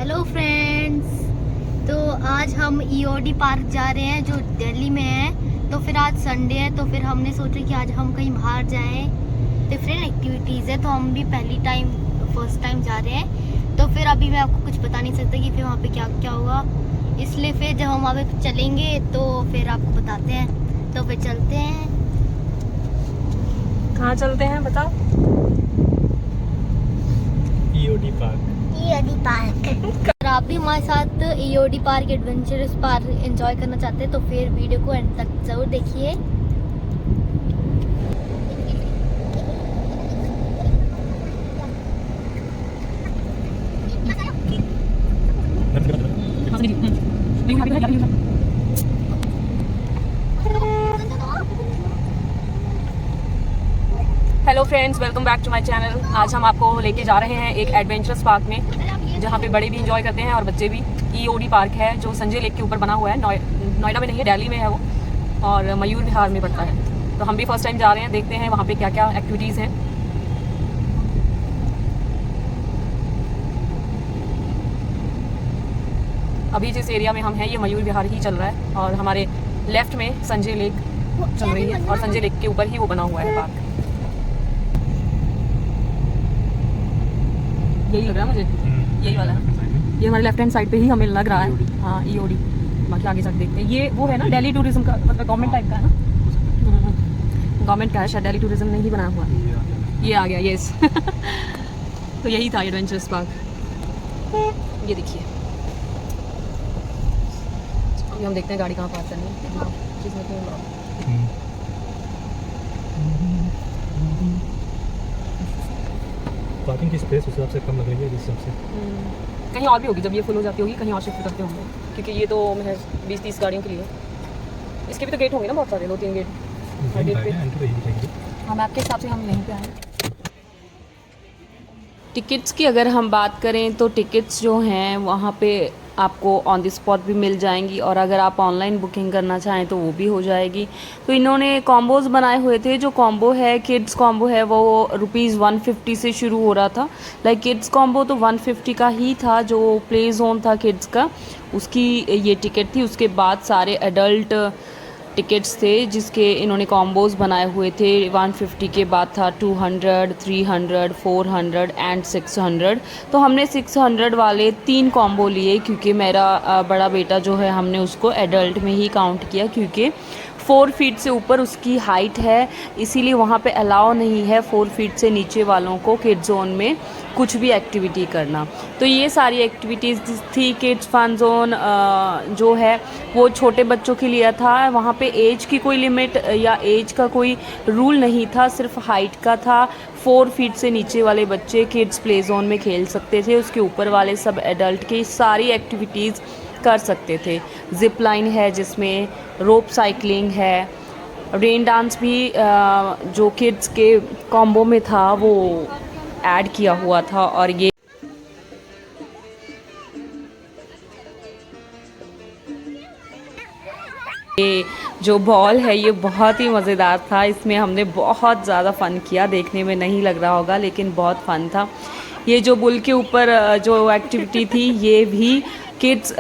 Hello friends. तो आज हम ईओडी पार्क जा रहे हैं जो दिल्ली में है। तो फिर आज संडे है तो फिर हमने सोचा कि आज हम कहीं बाहर जाएं। डिफरेंट एक्टिविटीज़ है तो हम भी फर्स्ट टाइम जा रहे हैं। तो फिर अभी मैं आपको कुछ बता नहीं सकता कि फिर वहाँ पे क्या क्या होगा, इसलिए फिर जब हम वहाँ पे चलेंगे तो फिर आपको बताते हैं। तो फिर चलते हैं। कहाँ चलते हैं बताओ? EOD park. अगर आप भी हमारे साथ EOD park adventurous park enjoy करना चाहते हैं तो फिर वीडियो को एंड तक जरूर देखिए। Hello friends, welcome back to my channel. आज हम आपको लेके जा रहे हैं एक एडवेंचरस पार्क में जहाँ पे बड़े भी इंजॉय करते हैं और बच्चे भी। ईओडी पार्क है जो संजय लेक के ऊपर बना हुआ है। नोएडा में नहीं है, दिल्ली में है वो, और मयूर विहार में पड़ता है। तो हम भी फर्स्ट टाइम जा रहे हैं, देखते हैं वहाँ पे क्या क्या एक्टिविटीज़ हैं। अभी जिस एरिया में हम हैं ये मयूर विहार ही चल रहा है और हमारे लेफ्ट में संजय लेक चल रही है और संजय लेक के ऊपर ही वो बना हुआ है पार्क। यही लग रहा है मुझे, यही वाला है। ये हमारे लेफ्ट हैंड साइड पे ही हमें लग रहा है। हाँ, ईओडी। बाकी आगे जाके देखते हैं। ये वो है ना दिल्ली टूरिज्म का, मतलब गवर्नमेंट टाइप का है ना, गवर्नमेंट का है शायद। दिल्ली टूरिज्म नहीं बनाया हुआ, ये आ गया। यस तो यही था एडवेंचरस पार्क। ये देखिए, अभी हम देखते हैं गाड़ी कहाँ पार्क करनी है। पार्किंग की स्पेस उस हिसाब से कम लग रही है जिस हिसाब से। कहीं और भी होगी, जब ये फुल हो जाती होगी कहीं और शिफ्ट करते होंगे, क्योंकि ये तो है 20-30 गाड़ियों के लिए। इसके भी तो गेट होंगे ना, बहुत सारे, 2-3 गेट। हाँ, मैप के हिसाब से हम यहीं पे आए। टिकट्स की अगर हम बात करें तो टिकट्स जो हैं वहाँ पे आपको ऑन द स्पॉट भी मिल जाएंगी, और अगर आप ऑनलाइन बुकिंग करना चाहें तो वो भी हो जाएगी। तो इन्होंने कॉम्बोज बनाए हुए थे। जो कॉम्बो है, किड्स कॉम्बो है, वो ₹150 से शुरू हो रहा था। लाइक किड्स कॉम्बो तो 150 का ही था। जो प्ले जोन था किड्स का, उसकी ये टिकट थी। उसके बाद सारे एडल्ट टिकट्स थे जिसके इन्होंने कॉम्बोज बनाए हुए थे। 150 के बाद था 200, 300, 400 एंड 600। तो हमने 600 वाले 3 कॉम्बो लिए, क्योंकि मेरा बड़ा बेटा जो है हमने उसको एडल्ट में ही काउंट किया, क्योंकि 4 फीट से ऊपर उसकी हाइट है, इसीलिए वहाँ पे अलाउ नहीं है 4 फीट से नीचे वालों को किड जोन में कुछ भी एक्टिविटी करना। तो ये सारी एक्टिविटीज़ थी। किड्स फन जोन जो है वो छोटे बच्चों के लिए था। वहाँ पे एज की कोई लिमिट या एज का कोई रूल नहीं था, सिर्फ हाइट का था। 4 फीट से नीचे वाले बच्चे किड्स प्ले जोन में खेल सकते थे, उसके ऊपर वाले सब एडल्ट की सारी एक्टिविटीज़ कर सकते थे। जिप लाइन है जिसमें रोप साइकिलिंग है, रेन डांस भी जो किड्स के कॉम्बो में था वो ऐड किया हुआ था। और ये जो बॉल है ये बहुत ही मज़ेदार था। इसमें हमने बहुत ज़्यादा फ़न किया। देखने में नहीं लग रहा होगा लेकिन बहुत फ़न था। ये जो बुल के ऊपर जो एक्टिविटी थी ये भी किड्स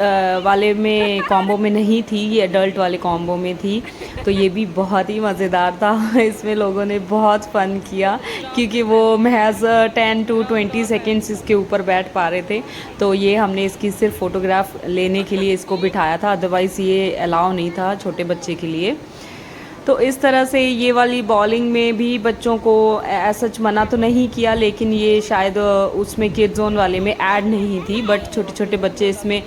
वाले में कॉम्बो में नहीं थी, ये एडल्ट वाले कॉम्बो में थी। तो ये भी बहुत ही मज़ेदार था। इसमें लोगों ने बहुत फ़न किया, क्योंकि वो महज 10 to 20 सेकेंड्स इसके ऊपर बैठ पा रहे थे। तो ये हमने इसकी सिर्फ फ़ोटोग्राफ लेने के लिए इसको बिठाया था, अदरवाइज़ ये अलाउ नहीं था छोटे बच्चे के लिए। तो इस तरह से ये वाली बॉलिंग में भी बच्चों को सच मना तो नहीं किया, लेकिन ये शायद उसमें किड जोन वाले में ऐड नहीं थी, बट छोटे छोटे बच्चे इसमें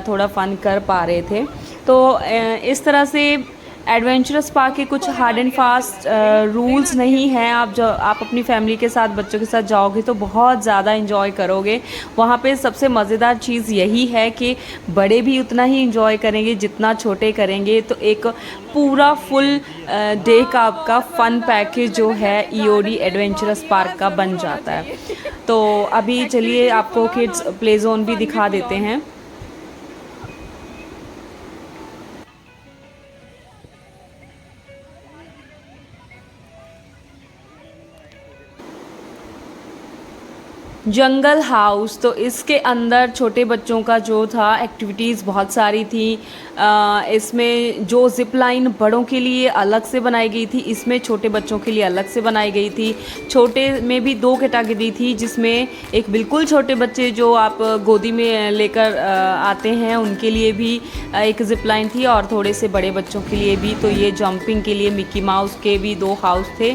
थोड़ा फ़न कर पा रहे थे। तो इस तरह से एडवेंचरस पार्क के कुछ हार्ड एंड फास्ट रूल्स नहीं हैं। आप अपनी फैमिली के साथ, बच्चों के साथ जाओगे तो बहुत ज़्यादा इंजॉय करोगे। वहाँ पे सबसे मज़ेदार चीज़ यही है कि बड़े भी उतना ही इंजॉय करेंगे जितना छोटे करेंगे। तो एक पूरा फुल डे का आपका फ़न पैकेज जो है ईओडी एडवेंचरस पार्क का बन जाता है। तो अभी चलिए आपको किड्स प्ले जोन भी दिखा देते हैं। जंगल हाउस। तो इसके अंदर छोटे बच्चों का जो था एक्टिविटीज़ बहुत सारी थी। इसमें जो जिप लाइन बड़ों के लिए अलग से बनाई गई थी, इसमें छोटे बच्चों के लिए अलग से बनाई गई थी। छोटे में भी 2 कैटेगरी थी, जिसमें एक बिल्कुल छोटे बच्चे जो आप गोदी में लेकर आते हैं उनके लिए भी एक जिप लाइन थी, और थोड़े से बड़े बच्चों के लिए भी। तो ये जंपिंग के लिए मिक्की माउस के भी 2 हाउस थे,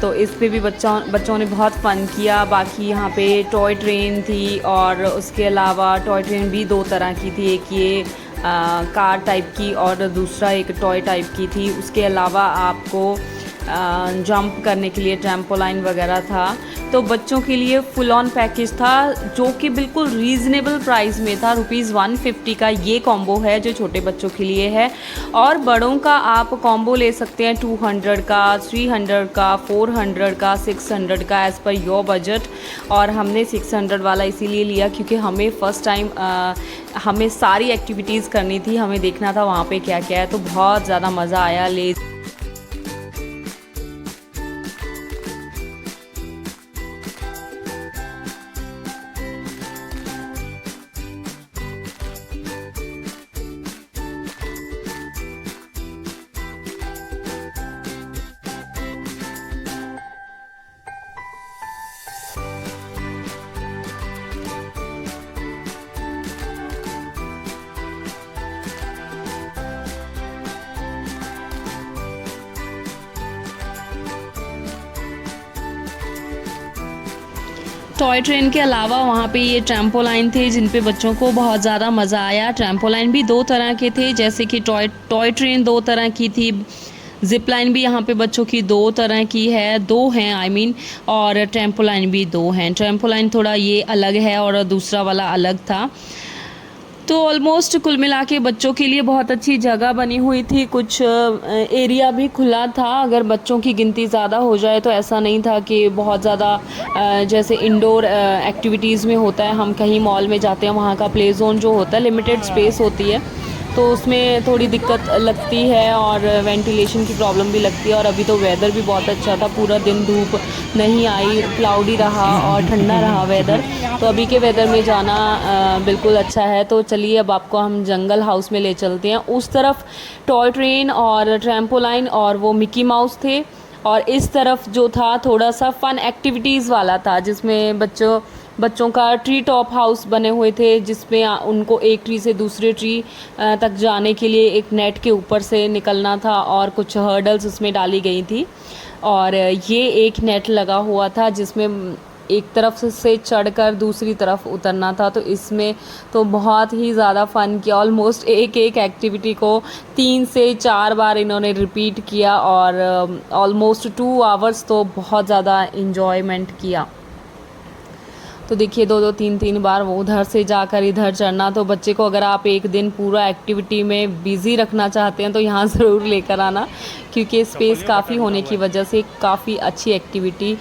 तो इस पे भी बच्चों ने बहुत फ़न किया। बाकी यहाँ पे टॉय ट्रेन थी, और उसके अलावा टॉय ट्रेन भी 2 तरह की थी, एक ये कार टाइप की और दूसरा एक टॉय टाइप की थी। उसके अलावा आपको जंप करने के लिए ट्रैम्पोलाइन वगैरह था। तो बच्चों के लिए फुल ऑन पैकेज था, जो कि बिल्कुल रीज़नेबल प्राइस में था। ₹150 का ये कॉम्बो है जो छोटे बच्चों के लिए है, और बड़ों का आप कॉम्बो ले सकते हैं 200 का, 300 का, 400 का, 600 का, एज़ पर योर बजट। और हमने 600 वाला इसीलिए लिया क्योंकि हमें फ़र्स्ट टाइम हमें सारी एक्टिविटीज़ करनी थी, हमें देखना था वहाँ पे क्या क्या है। तो बहुत ज़्यादा मज़ा आया। टॉय ट्रेन के अलावा वहाँ पे ये ट्रैम्पोलाइन थे जिन पे बच्चों को बहुत ज़्यादा मज़ा आया। ट्रैम्पोलाइन भी 2 तरह के थे, जैसे कि टॉय ट्रेन 2 तरह की थी, जिप लाइन भी यहाँ पे बच्चों की 2 तरह की है, 2 हैं आई मीन, और ट्रैम्पोलाइन भी 2 हैं। ट्रैम्पोलाइन थोड़ा ये अलग है और दूसरा वाला अलग था। तो ऑलमोस्ट कुल मिला के बच्चों के लिए बहुत अच्छी जगह बनी हुई थी। कुछ एरिया भी खुला था, अगर बच्चों की गिनती ज़्यादा हो जाए तो ऐसा नहीं था कि बहुत ज़्यादा जैसे इंडोर एक्टिविटीज़ में होता है। हम कहीं मॉल में जाते हैं, वहाँ का प्ले जोन जो होता है लिमिटेड स्पेस होती है, तो उसमें थोड़ी दिक्कत लगती है और वेंटिलेशन की प्रॉब्लम भी लगती है। और अभी तो वेदर भी बहुत अच्छा था, पूरा दिन धूप नहीं आई, क्लाउडी रहा और ठंडा रहा वेदर। तो अभी के वेदर में जाना बिल्कुल अच्छा है। तो चलिए अब आपको हम जंगल हाउस में ले चलते हैं। उस तरफ टॉय ट्रेन और ट्रैम्पोलाइन और वो मिकी माउस थे, और इस तरफ जो था थोड़ा सा फ़न एक्टिविटीज़ वाला था, जिसमें बच्चों का ट्री टॉप हाउस बने हुए थे, जिसमें उनको एक ट्री से दूसरे ट्री तक जाने के लिए एक नेट के ऊपर से निकलना था, और कुछ हर्डल्स उसमें डाली गई थी। और ये एक नेट लगा हुआ था जिसमें एक तरफ से चढ़कर दूसरी तरफ उतरना था। तो इसमें तो बहुत ही ज़्यादा फ़न किया। ऑलमोस्ट एक एक्टिविटी को 3 से 4 बार इन्होंने रिपीट किया, और ऑलमोस्ट 2 आवर्स तो बहुत ज़्यादा इन्जॉयमेंट किया। तो देखिए 2-2, 3-3 बार वो उधर से जाकर इधर चढ़ना। तो बच्चे को अगर आप एक दिन पूरा एक्टिविटी में बिज़ी रखना चाहते हैं तो यहाँ ज़रूर लेकर आना, क्योंकि स्पेस काफ़ी होने की वजह से काफ़ी अच्छी एक्टिविटी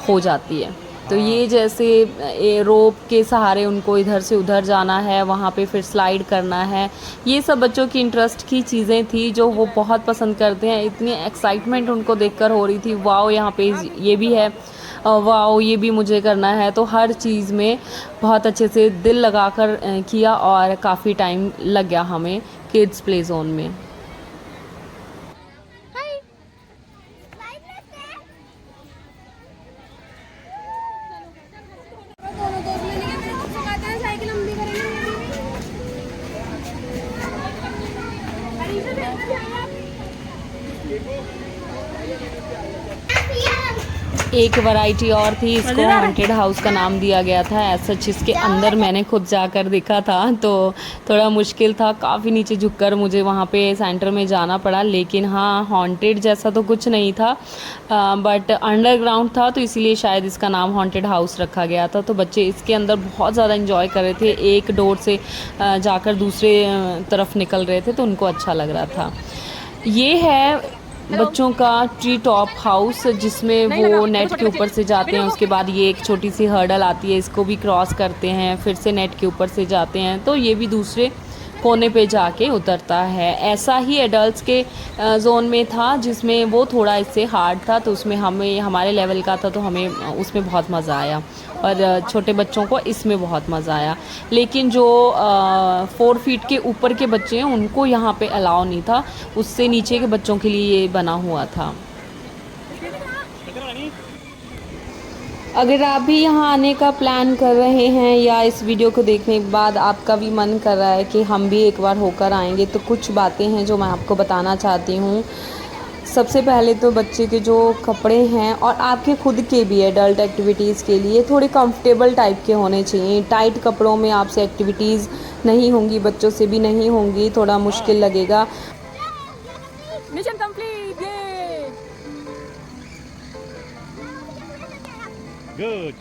हो जाती है। तो ये जैसे रोप के सहारे उनको इधर से उधर जाना है, वहाँ पे फिर स्लाइड करना है, ये सब बच्चों की इंटरेस्ट की चीज़ें थी जो वो बहुत पसंद करते हैं। इतनी एक्साइटमेंट उनको देखकर हो रही थी, वाओ यहाँ पे ये भी है, वाओ ये भी मुझे करना है। तो हर चीज़ में बहुत अच्छे से दिल लगाकर किया, और काफ़ी टाइम लग गया हमें किड्स प्ले जोन में। एक वैरायटी और थी, इसको हॉन्टेड हाउस का नाम दिया गया था ऐसा। इसके अंदर मैंने खुद जाकर देखा था तो थोड़ा मुश्किल था, काफ़ी नीचे झुककर मुझे वहाँ पे सेंटर में जाना पड़ा। लेकिन हाँ, हॉन्टेड जैसा तो कुछ नहीं था, बट अंडरग्राउंड था, तो इसीलिए शायद इसका नाम हॉन्टेड हाउस रखा गया था। तो बच्चे इसके अंदर बहुत ज़्यादा इंजॉय कर रहे थे, एक डोर से जाकर दूसरे तरफ निकल रहे थे, तो उनको अच्छा लग रहा था। ये है बच्चों का ट्री टॉप हाउस, जिसमें वो नेट के ऊपर से जाते हैं, उसके बाद ये एक छोटी सी हर्डल आती है, इसको भी क्रॉस करते हैं, फिर से नेट के ऊपर से जाते हैं। तो ये भी दूसरे कोने पे जाके उतरता है। ऐसा ही एडल्ट्स के जोन में था जिसमें वो थोड़ा इससे हार्ड था, तो उसमें हमें हमारे लेवल का था तो हमें उसमें बहुत मज़ा आया, और छोटे बच्चों को इसमें बहुत मज़ा आया। लेकिन जो 4 फीट के ऊपर के बच्चे हैं उनको यहाँ पे अलाउ नहीं था, उससे नीचे के बच्चों के लिए ये बना हुआ था। अगर आप भी यहाँ आने का प्लान कर रहे हैं या इस वीडियो को देखने के बाद आपका भी मन कर रहा है कि हम भी एक बार होकर आएंगे, तो कुछ बातें हैं जो मैं आपको बताना चाहती हूँ। सबसे पहले तो बच्चे के जो कपड़े हैं और आपके खुद के भी एडल्ट एक्टिविटीज़ के लिए थोड़े कंफर्टेबल टाइप के होने चाहिए। टाइट कपड़ों में आपसे एक्टिविटीज़ नहीं होंगी, बच्चों से भी नहीं होंगी, थोड़ा मुश्किल लगेगा। Mission complete. Good.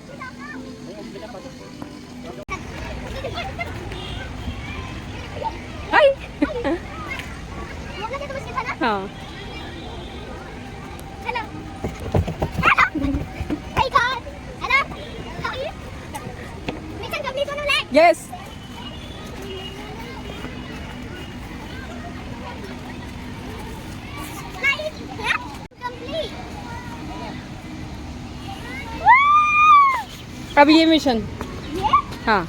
हाय। हाँ। यस। अब ये मिशन। हाँ।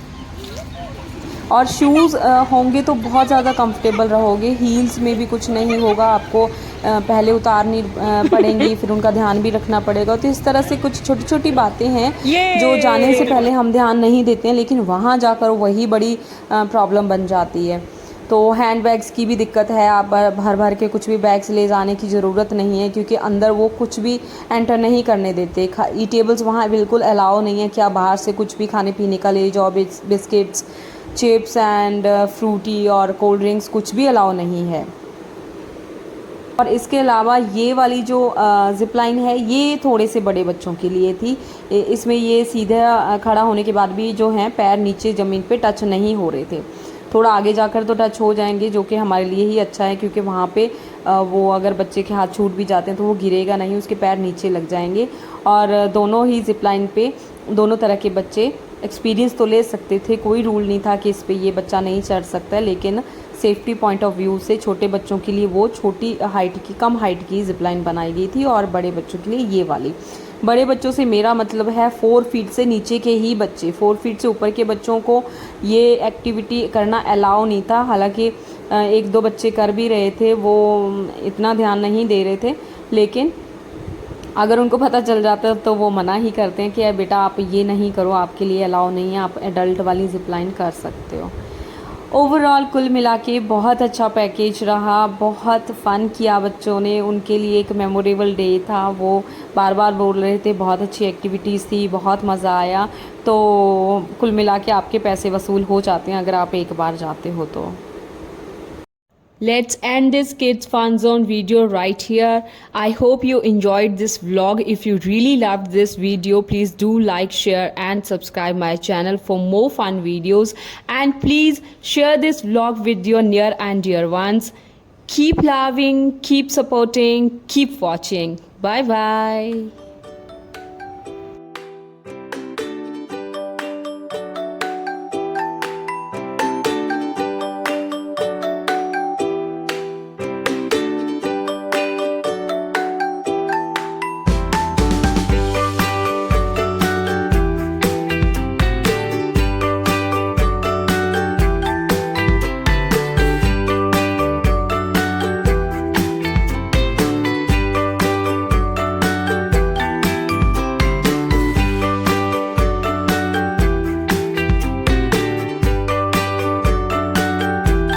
और शूज़ होंगे तो बहुत ज़्यादा कंफर्टेबल रहोगे, हील्स में भी कुछ नहीं होगा, आपको पहले उतारनी पड़ेंगी, फिर उनका ध्यान भी रखना पड़ेगा। तो इस तरह से कुछ छोटी छोटी बातें हैं जो जाने से पहले हम ध्यान नहीं देते हैं, लेकिन वहाँ जाकर वही बड़ी प्रॉब्लम बन जाती है। तो हैंड बैग्स की भी दिक्कत है, आप भर भर के कुछ भी बैग्स ले जाने की ज़रूरत नहीं है, क्योंकि अंदर वो कुछ भी एंटर नहीं करने देते। ईटेबल्स वहाँ बिल्कुल अलाउ नहीं है कि आप बाहर से कुछ भी खाने पीने का ले जाओ, बिस्किट्स, चिप्स एंड फ्रूटी और कोल्ड ड्रिंक्स कुछ भी अलाउ नहीं है। और इसके अलावा ये वाली जो ज़िप लाइन है ये थोड़े से बड़े बच्चों के लिए थी। इसमें ये सीधा खड़ा होने के बाद भी जो है पैर नीचे ज़मीन पे टच नहीं हो रहे थे, थोड़ा आगे जाकर तो टच हो जाएंगे, जो कि हमारे लिए ही अच्छा है, क्योंकि वहाँ पे वो अगर बच्चे के हाथ छूट भी जाते हैं तो वो गिरेगा नहीं, उसके पैर नीचे लग जाएंगे। और दोनों ही ज़िप लाइन पे दोनों तरह के बच्चे एक्सपीरियंस तो ले सकते थे, कोई रूल नहीं था कि इस पे ये बच्चा नहीं चढ़ सकता है, लेकिन सेफ्टी पॉइंट ऑफ व्यू से छोटे बच्चों के लिए वो छोटी हाइट की, कम हाइट की ज़िप लाइन बनाई गई थी, और बड़े बच्चों के लिए ये वाली। बड़े बच्चों से मेरा मतलब है 4 फीट से नीचे के ही बच्चे, 4 फीट से ऊपर के बच्चों को ये एक्टिविटी करना अलाउ नहीं था। हालांकि 1-2 बच्चे कर भी रहे थे, वो इतना ध्यान नहीं दे रहे थे, लेकिन अगर उनको पता चल जाता तो वो मना ही करते हैं कि बेटा आप ये नहीं करो, आपके लिए अलाउ नहीं है, आप एडल्ट वाली ज़िप लाइन कर सकते हो। ओवरऑल कुल मिला के बहुत अच्छा पैकेज रहा, बहुत फ़न किया बच्चों ने, उनके लिए एक मेमोरेबल डे था। वो बार बार बोल रहे थे बहुत अच्छी एक्टिविटीज़ थी, बहुत मज़ा आया। तो कुल मिला के आपके पैसे वसूल हो जाते हैं अगर आप एक बार जाते हो तो। Let's end this Kids Fun Zone video right here. I hope you enjoyed this vlog. If you really loved this video, please do like, share and subscribe my channel for more fun videos. And please share this vlog with your near and dear ones. Keep loving, keep supporting, keep watching. Bye bye.